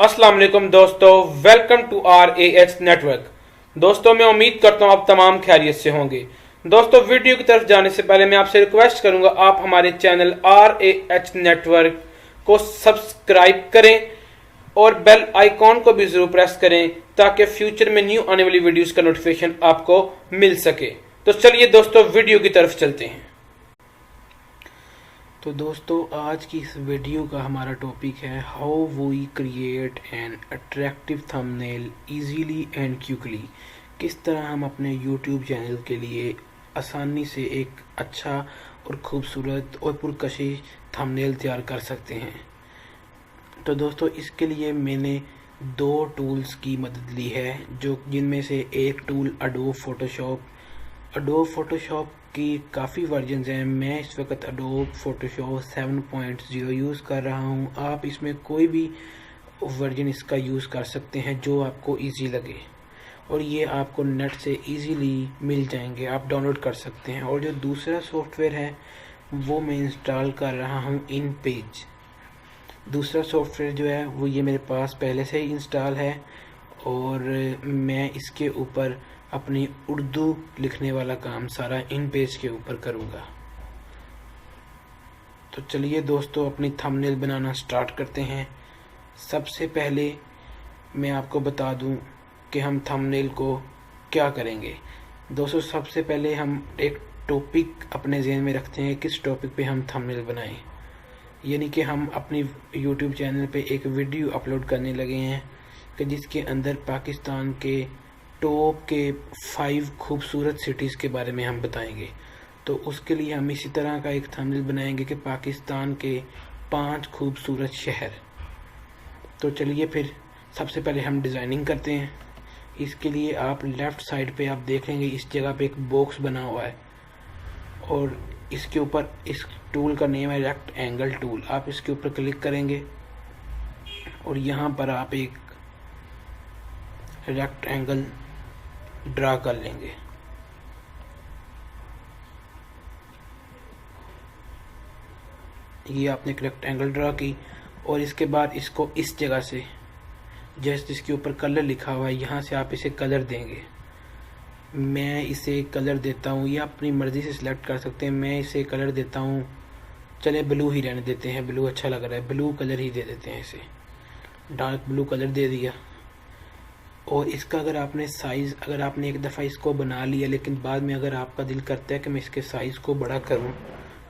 अस्सलाम वालेकुम दोस्तों, वेलकम टू RAH नेटवर्क। दोस्तों मैं उम्मीद करता हूँ आप तमाम खैरियत से होंगे। दोस्तों वीडियो की तरफ जाने से पहले मैं आपसे रिक्वेस्ट करूंगा आप हमारे चैनल RAH नेटवर्क को सब्सक्राइब करें और बेल आइकॉन को भी जरूर प्रेस करें ताकि फ्यूचर में न्यू आने वाली वीडियोस का नोटिफिकेशन आपको मिल सके। तो चलिए दोस्तों वीडियो की तरफ चलते हैं। तो दोस्तों आज की इस वीडियो का हमारा टॉपिक है how we create an attractive thumbnail easily and quickly. किस तरह हम अपने यूट्यूब चैनल के लिए आसानी से एक अच्छा और खूबसूरत और पुरकशिश थंबनेल तैयार कर सकते हैं। तो दोस्तों इसके लिए मैंने दो टूल्स की मदद ली है, जो जिनमें से एक टूल एडोब फोटोशॉप की काफ़ी वर्जन्स हैं। मैं इस वक्त एडोब फोटोशॉप 7.0 यूज़ कर रहा हूँ। आप इसमें कोई भी वर्जन इसका यूज़ कर सकते हैं जो आपको इजी लगे, और ये आपको नेट से इजीली मिल जाएंगे, आप डाउनलोड कर सकते हैं। और जो दूसरा सॉफ्टवेयर है वो मैं इंस्टॉल कर रहा हूँ इन पेज। दूसरा सॉफ्टवेयर जो है वो ये मेरे पास पहले से ही इंस्टॉल है और मैं इसके ऊपर अपनी उर्दू लिखने वाला काम सारा इन पेज के ऊपर करूँगा। तो चलिए दोस्तों अपनी थंबनेल बनाना स्टार्ट करते हैं। सबसे पहले मैं आपको बता दूं कि हम थंबनेल को क्या करेंगे। दोस्तों सबसे पहले हम एक टॉपिक अपने ज़हन में रखते हैं किस टॉपिक पे हम थंबनेल बनाएं। यानी कि हम अपनी यूट्यूब चैनल पे एक वीडियो अपलोड करने लगे हैं कि जिसके अंदर पाकिस्तान के टॉप के 5 खूबसूरत सिटीज़ के बारे में हम बताएंगे। तो उसके लिए हम इसी तरह का एक थंबनेल बनाएंगे कि पाकिस्तान के 5 खूबसूरत शहर। तो चलिए फिर सबसे पहले हम डिज़ाइनिंग करते हैं। इसके लिए आप लेफ़्ट साइड पे आप देखेंगे इस जगह पे एक बॉक्स बना हुआ है और इसके ऊपर इस टूल का नेम है रेक्ट एंगल टूल। आप इसके ऊपर क्लिक करेंगे और यहाँ पर आप एक रेक्ट एंगल ड्रा कर लेंगे। ये आपने एक रेक्टेंगल ड्रा की और इसके बाद इसको इस जगह से जैसे इसके ऊपर कलर लिखा हुआ है यहाँ से आप इसे कलर देंगे। मैं इसे कलर देता हूँ, ये अपनी मर्ज़ी से सिलेक्ट कर सकते हैं। मैं इसे कलर देता हूँ, चले ब्लू ही रहने देते हैं, ब्लू अच्छा लग रहा है, ब्लू कलर ही दे देते हैं। इसे डार्क ब्लू कलर दे दिया। और इसका अगर आपने एक दफ़ा इसको बना लिया लेकिन बाद में अगर आपका दिल करता है कि मैं इसके साइज़ को बड़ा करूं,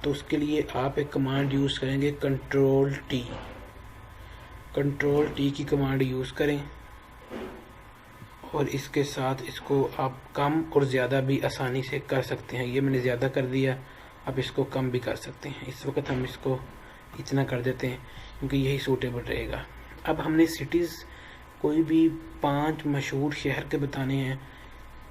तो उसके लिए आप एक कमांड यूज़ करेंगे कंट्रोल टी की कमांड यूज़ करें और इसके साथ इसको आप कम और ज़्यादा भी आसानी से कर सकते हैं। ये मैंने ज़्यादा कर दिया, आप इसको कम भी कर सकते हैं। इस वक्त हम इसको इतना कर देते हैं क्योंकि यही सूटेबल रहेगा। अब हमने सिटीज़ कोई भी 5 मशहूर शहर के बताने हैं,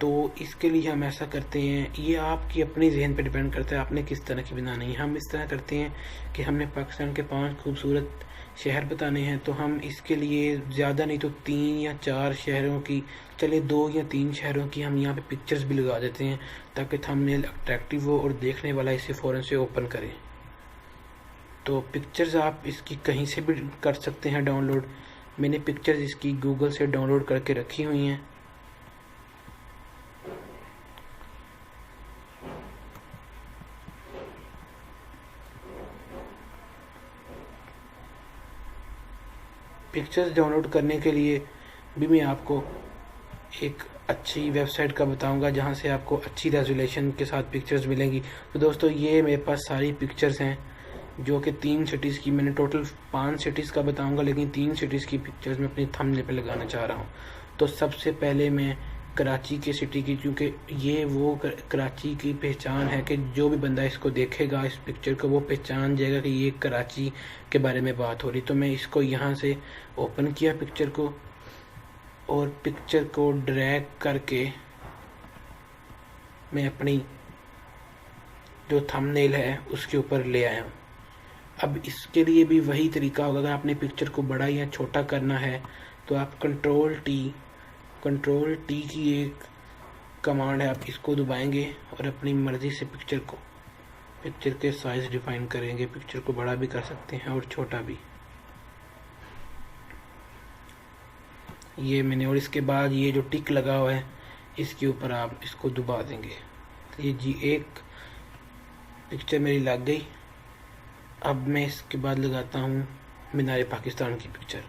तो इसके लिए हम ऐसा करते हैं, ये आपकी अपनी जहन पर डिपेंड करता है आपने किस तरह की बनानी है। हम इस तरह करते हैं कि हमने पाकिस्तान के 5 खूबसूरत शहर बताने हैं, तो हम इसके लिए ज़्यादा नहीं तो 3 या 4 शहरों की, चले 2 या 3 शहरों की हम यहाँ पे पिक्चर्स भी लगा देते हैं ताकि थंबनेल अट्रैक्टिव हो और देखने वाला इसे फ़ौरन से ओपन करे। तो पिक्चर्स आप इसकी कहीं से भी कर सकते हैं डाउनलोड। मैंने पिक्चर्स इसकी गूगल से डाउनलोड करके रखी हुई हैं। पिक्चर्स डाउनलोड करने के लिए भी मैं आपको एक अच्छी वेबसाइट का बताऊंगा जहां से आपको अच्छी रेजोल्यूशन के साथ पिक्चर्स मिलेंगी। तो दोस्तों ये मेरे पास सारी पिक्चर्स हैं जो कि 3 सिटीज़ की, मैंने टोटल 5 सिटीज़ का बताऊंगा लेकिन 3 सिटीज़ की पिक्चर्स मैं अपनी थंबनेल पे लगाना चाह रहा हूँ। तो सबसे पहले मैं कराची के सिटी की, क्योंकि ये वो कराची की पहचान है कि जो भी बंदा इसको देखेगा इस पिक्चर को वो पहचान जाएगा कि ये कराची के बारे में बात हो रही। तो मैं इसको यहाँ से ओपन किया पिक्चर को और पिक्चर को ड्रैग करके मैं अपनी जो थंबनेल है उसके ऊपर ले आया हूँ। अब इसके लिए भी वही तरीका होगा। अगर आपने पिक्चर को बड़ा या छोटा करना है तो आप कंट्रोल टी की एक कमांड है, आप इसको दबाएंगे और अपनी मर्ज़ी से पिक्चर के साइज़ डिफाइन करेंगे। पिक्चर को बड़ा भी कर सकते हैं और छोटा भी। ये मैंने, और इसके बाद ये जो टिक लगा हुआ है इसके ऊपर आप इसको दबा देंगे। ये जी एक पिक्चर मेरी लग गई। अब मैं इसके बाद लगाता हूँ मीनार पाकिस्तान की पिक्चर।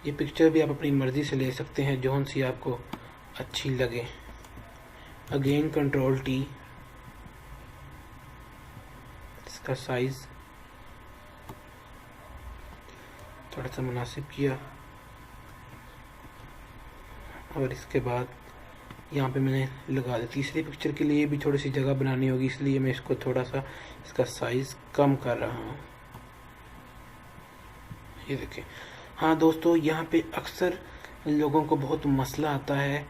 ये पिक्चर भी आप अपनी मर्ज़ी से ले सकते हैं, जौन सी आपको अच्छी लगे। अगेन कंट्रोल टी, इसका साइज़ थोड़ा सा मुनासिब किया, और इसके बाद यहाँ पे मैंने लगा दिया। तीसरी पिक्चर के लिए भी थोड़ी सी जगह बनानी होगी, इसलिए मैं इसको थोड़ा सा इसका साइज़ कम कर रहा हूँ। ये देखें। हाँ दोस्तों, यहाँ पे अक्सर लोगों को बहुत मसला आता है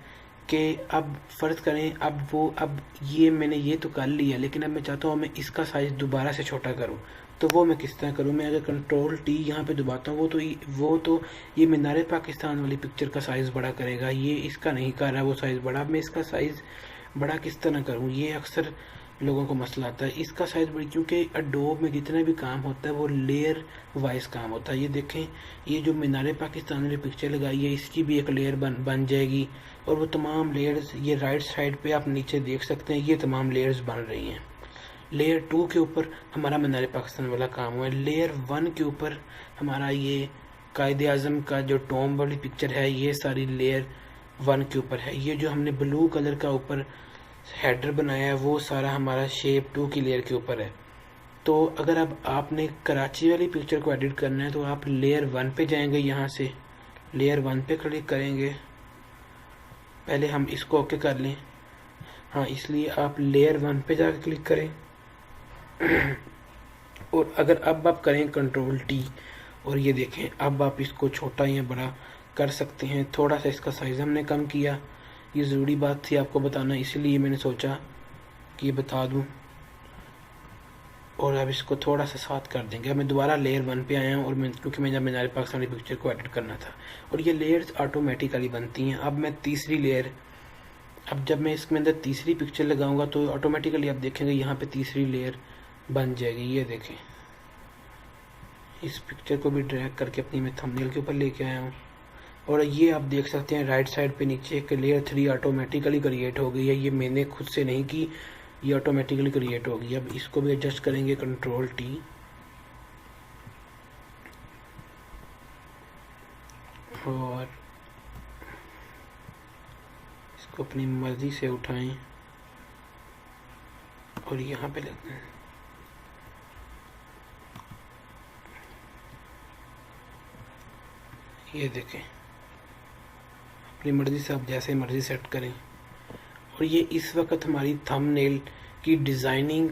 कि अब फ़र्ज़ करें अब ये मैंने ये तो कर लिया, लेकिन अब मैं चाहता हूँ मैं इसका साइज़ दोबारा से छोटा करूँ। तो वो मैं किस तरह करूँ? मैं अगर कंट्रोल टी यहाँ पे दबाता हूँ वो तो ये मीनार पाकिस्तान वाली पिक्चर का साइज़ बड़ा करेगा, ये इसका नहीं कर रहा वो साइज़ बड़ा। अब मैं इसका साइज़ बड़ा किस तरह करूँ? ये अक्सर लोगों को मसला आता है। इसका साइज़ बड़ी, क्योंकि एडोब में जितना भी काम होता है वो लेयर वाइज काम होता है। ये देखें, ये जो मीनार पाकिस्तान वाली पिक्चर लगाई है इसकी भी एक लेयर बन जाएगी, और वो तमाम लेयर्स, ये राइट साइड पे आप नीचे देख सकते हैं, ये तमाम लेयर्स बन रही हैं। लेयर 2 के ऊपर हमारा मीनार पाकिस्तान वाला काम हुआ है। लेयर 1 के ऊपर हमारा ये कायदे आज़म का जो टॉम वाली पिक्चर है, ये सारी लेयर 1 के ऊपर है। ये जो हमने ब्लू कलर का ऊपर हेडर बनाया है वो सारा हमारा शेप 2 की लेयर के ऊपर है। तो अगर अब आपने कराची वाली पिक्चर को एडिट करना है तो आप लेयर 1 पे जाएंगे, यहाँ से लेयर 1 पे क्लिक करेंगे। पहले हम इसको ओके कर लें। हाँ, इसलिए आप लेयर 1 पे जाकर क्लिक करें। और अगर अब आप करें कंट्रोल टी, और ये देखें अब आप इसको छोटा या बड़ा कर सकते हैं। थोड़ा सा इसका साइज़ हमने कम किया, ये ज़रूरी बात थी आपको बताना, इसलिए मैंने सोचा कि ये बता दूं। और अब इसको थोड़ा सा साथ कर देंगे। अब मैं दोबारा लेयर 1 पे आया हूँ, और क्योंकि मैं जब मीनार पाकिस्तानी पिक्चर को एडिट करना था, और ये लेयर्स ऑटोमेटिकली बनती हैं। अब मैं तीसरी लेयर, अब जब मैं इसके अंदर तीसरी पिक्चर लगाऊंगा तो ऑटोमेटिकली आप देखेंगे यहाँ पे तीसरी लेयर बन जाएगी। ये देखें, इस पिक्चर को भी ड्रैग करके अपनी मैं थंबनेल के ऊपर लेके आया हूँ, और ये आप देख सकते हैं राइट साइड पे नीचे एक लेयर 3 ऑटोमेटिकली क्रिएट हो गई है। ये मैंने खुद से नहीं की, ये ऑटोमेटिकली क्रिएट होगी। अब इसको भी एडजस्ट करेंगे कंट्रोल टी, और इसको अपनी मर्जी से उठाएं और यहाँ पे लगते हैं। ये देखें, अपनी मर्जी से आप जैसे मर्जी सेट करें। और ये इस वक्त हमारी थंबनेल की डिज़ाइनिंग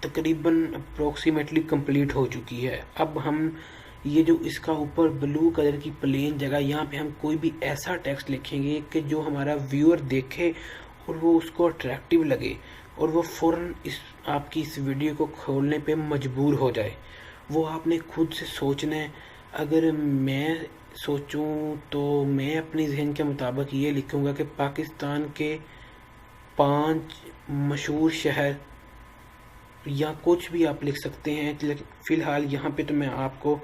तकरीबन अप्रोक्सीमेटली कंप्लीट हो चुकी है। अब हम ये जो इसका ऊपर ब्लू कलर की प्लेन जगह, यहाँ पे हम कोई भी ऐसा टेक्स्ट लिखेंगे कि जो हमारा व्यूअर देखे और वो उसको अट्रैक्टिव लगे, और वो फ़ौरन आपकी इस वीडियो को खोलने पे मजबूर हो जाए। वो आपने खुद से सोचना है। अगर मैं सोचूं तो मैं अपनी जहन के मुताबिक ये लिखूंगा कि पाकिस्तान के 5 मशहूर शहर, या कुछ भी आप लिख सकते हैं। फ़िलहाल यहाँ पे तो मैं आपको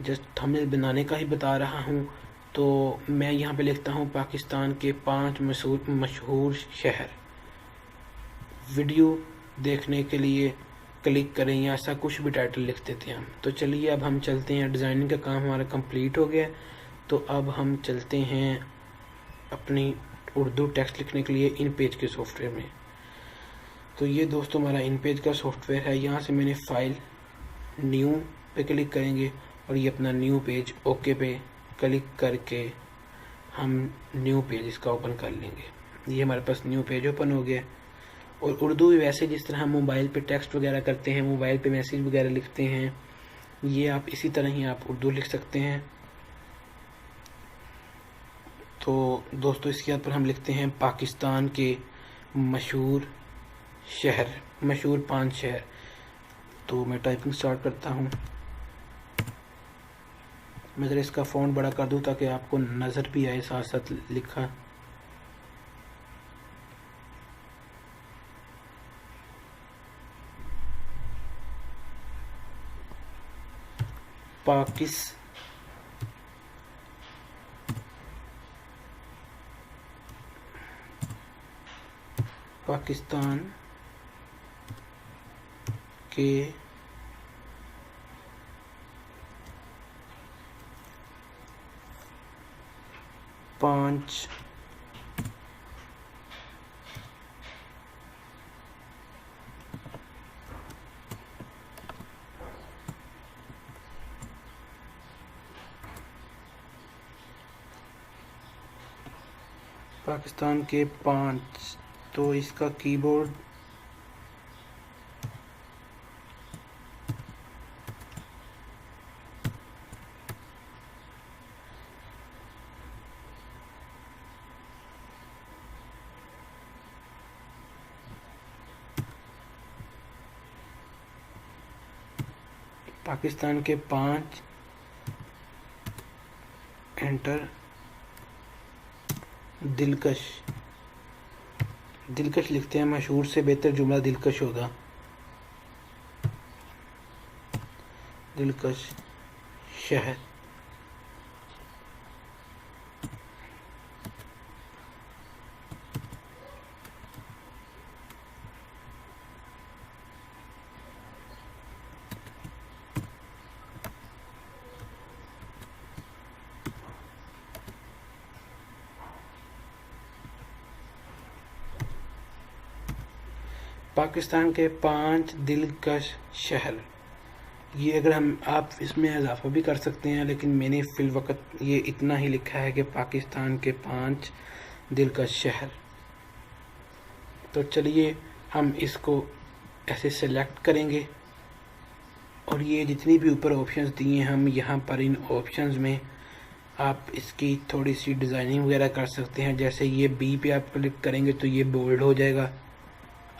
जस्ट थंबनेल बनाने का ही बता रहा हूँ, तो मैं यहाँ पे लिखता हूँ पाकिस्तान के 5 मशहूर शहर। वीडियो देखने के लिए क्लिक करें, या ऐसा कुछ भी टाइटल लिख देते हैं हम। तो चलिए अब हम चलते हैं, डिज़ाइनिंग का काम हमारा कंप्लीट हो गया। तो अब हम चलते हैं अपनी उर्दू टेक्स्ट लिखने के लिए इन पेज के सॉफ्टवेयर में। तो ये दोस्तों हमारा इन पेज का सॉफ्टवेयर है। यहाँ से मैंने फाइल न्यू पे क्लिक करेंगे, और ये अपना न्यू पेज ओके पे क्लिक करके हम न्यू पेज इसका ओपन कर लेंगे। ये हमारे पास न्यू पेज ओपन हो गया। और उर्दू वैसे जिस तरह हम मोबाइल पे टेक्स्ट वगैरह करते हैं, मोबाइल पे मैसेज वगैरह लिखते हैं, ये आप इसी तरह ही आप उर्दू लिख सकते हैं। तो दोस्तों इसके ऊपर हम लिखते हैं पाकिस्तान के मशहूर शहर, मशहूर 5 शहर। तो मैं टाइपिंग स्टार्ट करता हूँ। मैं ज़रा इसका फ़ॉन्ट बड़ा कर दूँ ताकि आपको नज़र भी आए साथ साथ लिखा। पाकिस्तान के पांच पाकिस्तान के 5, तो इसका कीबोर्ड पाकिस्तान के 5 एंटर। दिलकश लिखते हैं, मशहूर से बेहतर जुमला दिलकश होगा। दिलकश शहर। पाकिस्तान के 5 दिलकश शहर। ये अगर आप इसमें इजाफा भी कर सकते हैं, लेकिन मैंने फिल वक्त ये इतना ही लिखा है कि पाकिस्तान के 5 दिलकश शहर। तो चलिए हम इसको ऐसे सेलेक्ट करेंगे और ये जितनी भी ऊपर ऑप्शंस दिए हैं, हम यहाँ पर इन ऑप्शंस में आप इसकी थोड़ी सी डिज़ाइनिंग वगैरह कर सकते हैं। जैसे ये बी पे आप क्लिक करेंगे तो ये बोल्ड हो जाएगा,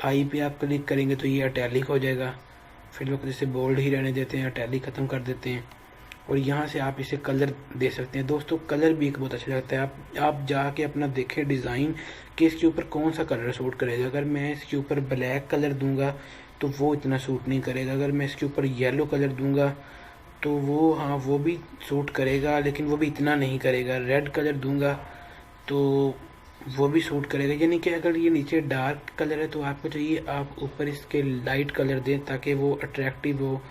आई पे आप क्लिक करेंगे तो ये इटैलिक हो जाएगा। फिर लोग जैसे बोल्ड ही रहने देते हैं, इटैलिक ख़त्म कर देते हैं। और यहाँ से आप इसे कलर दे सकते हैं। दोस्तों कलर भी एक बहुत अच्छा लगता है। आप जाके अपना देखें डिज़ाइन कि इसके ऊपर कौन सा कलर सूट करेगा। अगर मैं इसके ऊपर ब्लैक कलर दूंगा तो वो इतना सूट नहीं करेगा। अगर मैं इसके ऊपर येलो कलर दूंगा तो वो भी सूट करेगा, लेकिन वो भी इतना नहीं करेगा। रेड कलर दूंगा तो वो भी सूट करेगा। यानी कि अगर ये नीचे डार्क कलर है तो आपको चाहिए आप ऊपर इसके लाइट कलर दें ताकि वो अट्रैक्टिव हो।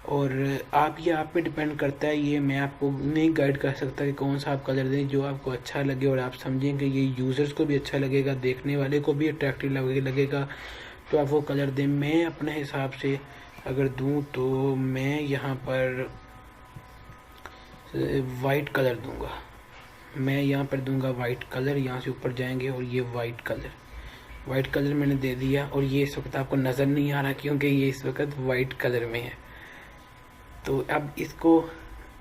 और आप पे डिपेंड करता है, ये मैं आपको नहीं गाइड कर सकता कि कौन सा आप कलर दें जो आपको अच्छा लगे और आप समझें कि ये यूज़र्स को भी अच्छा लगेगा, देखने वाले को भी अट्रैक्टिव लगेगा, तो आप वो कलर दें। मैं अपने हिसाब से अगर दूं तो मैं यहाँ पर वाइट कलर दूंगा। मैं यहाँ पर दूंगा वाइट कलर। यहाँ से ऊपर जाएंगे और ये वाइट कलर मैंने दे दिया। और ये इस वक्त आपको नज़र नहीं आ रहा क्योंकि ये इस वक्त वाइट कलर में है। तो अब इसको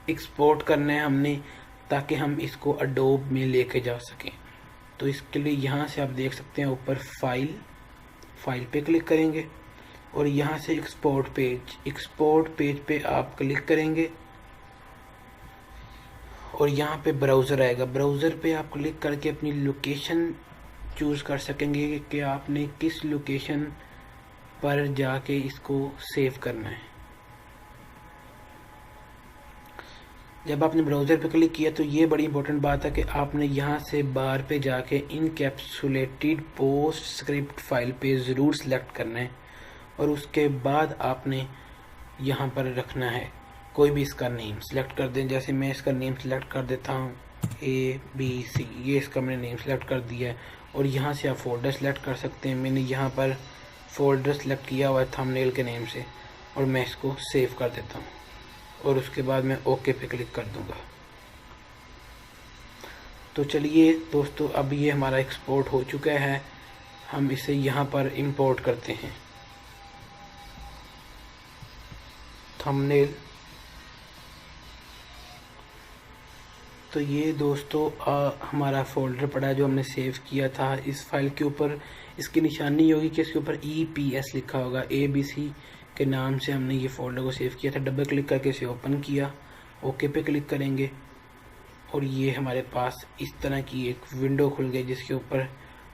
एक्सपोर्ट करना है हमने, ताकि हम इसको अडोब में लेके जा सकें। तो इसके लिए यहाँ से आप देख सकते हैं ऊपर फाइल पे क्लिक करेंगे और यहाँ से एक्सपोर्ट पेज पे आप क्लिक करेंगे और यहाँ पे ब्राउज़र आएगा। ब्राउज़र पे आप क्लिक करके अपनी लोकेशन चूज़ कर सकेंगे कि आपने किस लोकेशन पर जाके इसको सेव करना है। जब आपने ब्राउज़र पे क्लिक किया तो ये बड़ी इंपॉर्टेंट बात है कि आपने यहाँ से बार पे जाके इनकैप्सुलेटेड पोस्ट स्क्रिप्ट फाइल पे ज़रूर सेलेक्ट करना है। और उसके बाद आपने यहाँ पर रखना है कोई भी इसका नेम सेलेक्ट कर दें। जैसे मैं इसका नेम सेलेक्ट कर देता हूँ ABC, ये इसका मैंने नेम सेलेक्ट कर दिया है। और यहाँ से आप फोल्डर सेलेक्ट कर सकते हैं। मैंने यहाँ पर फोल्डर सेलेक्ट किया हुआ है थंबनेल के नेम से और मैं इसको सेव कर देता हूँ और उसके बाद मैं ओके पे क्लिक कर दूँगा। तो चलिए दोस्तों, अब ये हमारा एक्सपोर्ट हो चुका है। हम इसे यहाँ पर इंपोर्ट करते हैं। थंबनेल। तो ये दोस्तों हमारा फोल्डर पड़ा है जो हमने सेव किया था। इस फाइल के ऊपर इसकी निशानी होगी कि इसके ऊपर EPS लिखा होगा। ABC के नाम से हमने ये फोल्डर को सेव किया था। डबल क्लिक करके इसे ओपन किया, ओके पे क्लिक करेंगे और ये हमारे पास इस तरह की एक विंडो खुल गई जिसके ऊपर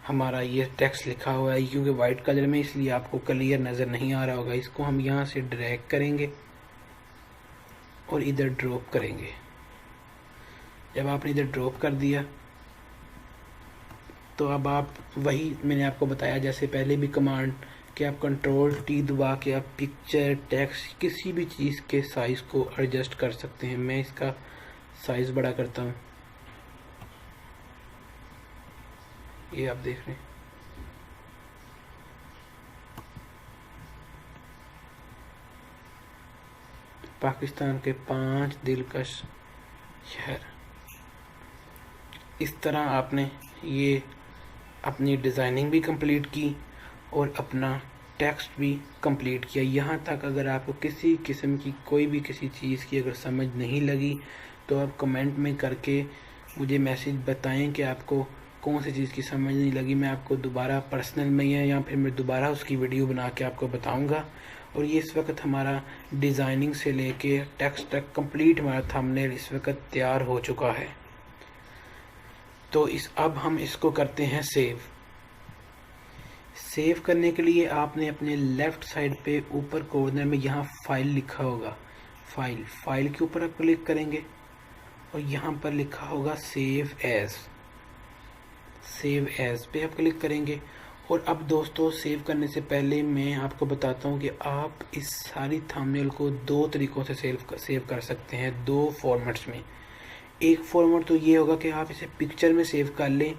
हमारा ये टेक्स्ट लिखा हुआ है। क्योंकि वाइट कलर में इसलिए आपको क्लियर नज़र नहीं आ रहा होगा। इसको हम यहाँ से ड्रैग करेंगे और इधर ड्रॉप करेंगे। जब आपने इधर ड्रॉप कर दिया तो अब आप वही मैंने आपको बताया जैसे पहले भी कमांड कि आप Ctrl+T दबा के आप पिक्चर, टेक्स्ट, किसी भी चीज़ के साइज़ को एडजस्ट कर सकते हैं। मैं इसका साइज़ बड़ा करता हूँ, ये आप देख रहे हैं। पाकिस्तान के 5 दिलकश शहर। इस तरह आपने ये अपनी डिज़ाइनिंग भी कंप्लीट की और अपना टेक्स्ट भी कंप्लीट किया। यहाँ तक अगर आपको किसी किस्म की कोई भी किसी चीज़ की अगर समझ नहीं लगी तो आप कमेंट में करके मुझे मैसेज बताएं कि आपको कौन सी चीज़ की समझ नहीं लगी। मैं आपको दोबारा पर्सनल में या फिर मैं दोबारा उसकी वीडियो बना के आपको बताऊंगा। और ये इस वक्त हमारा डिज़ाइनिंग से लेके टेक्स्ट तक कंप्लीट हमारा थंबनेल इस वक्त तैयार हो चुका है। तो अब हम इसको करते हैं सेव करने के लिए आपने अपने लेफ़्ट साइड पे ऊपर कॉर्नर में यहाँ फाइल लिखा होगा, फाइल के ऊपर आप क्लिक करेंगे और यहाँ पर लिखा होगा सेव एज पे आप क्लिक करेंगे। और अब दोस्तों सेव करने से पहले मैं आपको बताता हूँ कि आप इस सारी थंबनेल को 2 तरीक़ों से सेव कर सकते हैं, 2 फॉर्मेट्स में। एक फॉर्मेट तो ये होगा कि आप इसे पिक्चर में सेव कर लें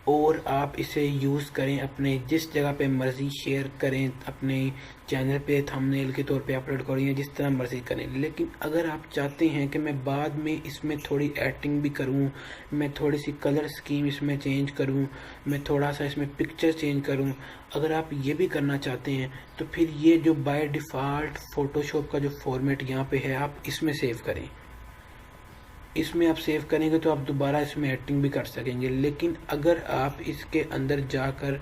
और आप इसे यूज़ करें अपने जिस जगह पे मर्ज़ी, शेयर करें अपने चैनल पे, थंबनेल के तौर पे अपलोड करें, जिस तरह मर्ज़ी करें। लेकिन अगर आप चाहते हैं कि मैं बाद में इसमें थोड़ी एडिटिंग भी करूं, मैं थोड़ी सी कलर स्कीम इसमें चेंज करूं, मैं थोड़ा सा इसमें पिक्चर चेंज करूं, अगर आप ये भी करना चाहते हैं तो फिर ये जो बाय डिफ़ॉल्ट फ़ोटोशॉप का जो फॉर्मेट यहाँ पे है आप इसमें सेव करें। इसमें आप सेव करेंगे तो आप दोबारा इसमें एडिटिंग भी कर सकेंगे। लेकिन अगर आप इसके अंदर जाकर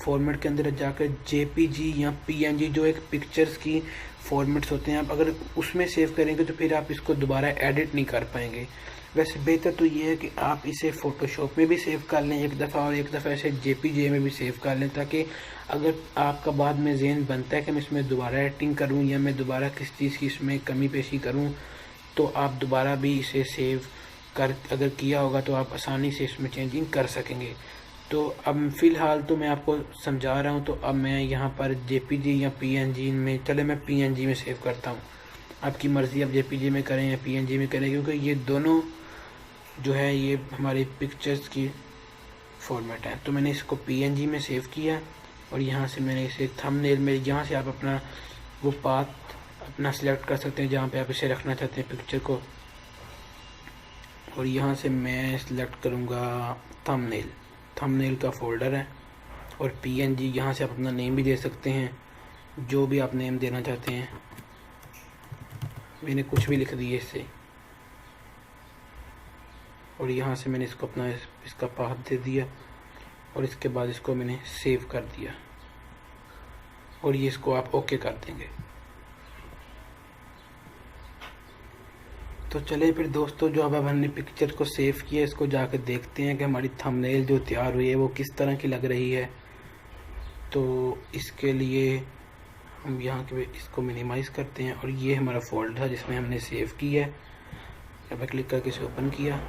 फॉर्मेट के अंदर जाकर JPG या PNG जो एक पिक्चर्स की फॉर्मेट्स होते हैं, आप अगर उसमें सेव करेंगे तो फिर आप इसको दोबारा एडिट नहीं कर पाएंगे। वैसे बेहतर तो ये है कि आप इसे फ़ोटोशॉप में भी सेव कर लें एक दफ़ा और एक दफ़ा इसे JPG में भी सेव कर लें, ताकि अगर आपका बाद में ज़हन बनता है कि मैं इसमें दोबारा एडिटिंग करूँ या मैं दोबारा किस चीज़ की इसमें कमी पेशी करूँ तो आप दोबारा भी इसे सेव कर अगर किया होगा तो आप आसानी से इसमें चेंजिंग कर सकेंगे। तो अब फ़िलहाल तो मैं आपको समझा रहा हूँ, तो अब मैं यहाँ पर JPG या PNG में, चले मैं PNG में सेव करता हूँ। आपकी मर्ज़ी आप JPG में करें या PNG में करें, क्योंकि ये दोनों जो है ये हमारी पिक्चर्स की फॉर्मेट है। तो मैंने इसको PNG में सेव किया और यहाँ से मैंने इसे थंबनेल में, यहाँ से आप अपना वो पाथ अपना सिलेक्ट कर सकते हैं जहाँ पे आप इसे रखना चाहते हैं पिक्चर को। और यहाँ से मैं सिलेक्ट करूँगा थंबनेल का फोल्डर है। और PNG यहाँ से आप अपना नेम भी दे सकते हैं, जो भी आप नेम देना चाहते हैं। मैंने कुछ भी लिख दिया इससे और यहाँ से मैंने इसको अपना इसका पाथ दे दिया और इसके बाद इसको मैंने सेव कर दिया और ये इसको आप ओके कर देंगे। तो चले फिर दोस्तों, जो अब हमने पिक्चर को सेव किया इसको जाकर देखते हैं कि हमारी थंबनेल जो तैयार हुई है वो किस तरह की लग रही है। तो इसके लिए हम यहाँ के इसको मिनिमाइज़ करते हैं और ये हमारा फोल्डर है जिसमें हमने सेव किया है। अब क्लिक करके इसे ओपन किया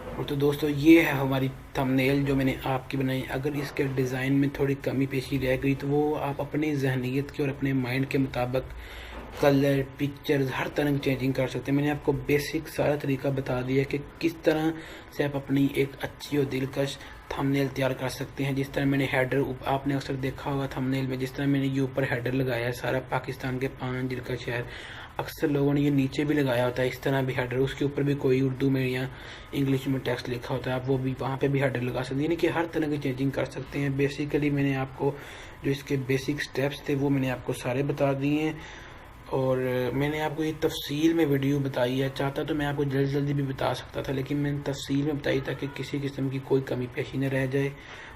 और तो दोस्तों ये है हमारी थंबनेल जो मैंने आपकी बनाई। अगर इसके डिज़ाइन में थोड़ी कमी पेशी रह गई तो वो आप अपनी जहनीत के और अपने माइंड के मुताबिक कलर, पिक्चर्स, हर तरह की चेंजिंग कर सकते हैं। मैंने आपको बेसिक सारा तरीका बता दिया कि किस तरह से आप अपनी एक अच्छी और दिलकश थंबनेल तैयार कर सकते हैं। जिस तरह मैंने हेडर, आपने अक्सर देखा होगा थंबनेल में, जिस तरह मैंने ये ऊपर हेडर लगाया है सारा पाकिस्तान के 5 दिलकश शहर, अक्सर लोगों ने ये नीचे भी लगाया होता है इस तरह भी हेडर, उसके ऊपर भी कोई उर्दू में या इंग्लिश में टेक्स्ट लिखा होता है, आप वो भी वहाँ पे भी हेडर लगा सकते हैं। यानी कि हर तरह की चेंजिंग कर सकते हैं। बेसिकली मैंने आपको जो इसके बेसिक स्टेप्स थे वो मैंने आपको सारे बता दिए हैं और मैंने आपको ये तफसील में वीडियो बताई है। चाहता तो मैं आपको जल्दी भी बता सकता था, लेकिन मैंने तफसील में बताई ताकि किसी किस्म की कोई कमी पेशी न रह जाए।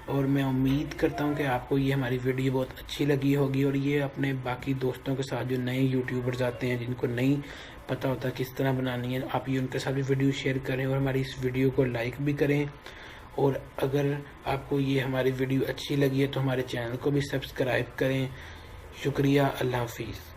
और मैं उम्मीद करता हूँ कि आपको ये हमारी वीडियो बहुत अच्छी लगी होगी और ये अपने बाकी दोस्तों के साथ जो नए यूट्यूबर्स आते हैं जिनको नहीं पता होता किस तरह बनानी है, आप ये उनके साथ भी वीडियो शेयर करें और हमारी इस वीडियो को लाइक भी करें। और अगर आपको ये हमारी वीडियो अच्छी लगी है तो हमारे चैनल को भी सब्सक्राइब करें। शुक्रिया, अल्लाह हाफिज़।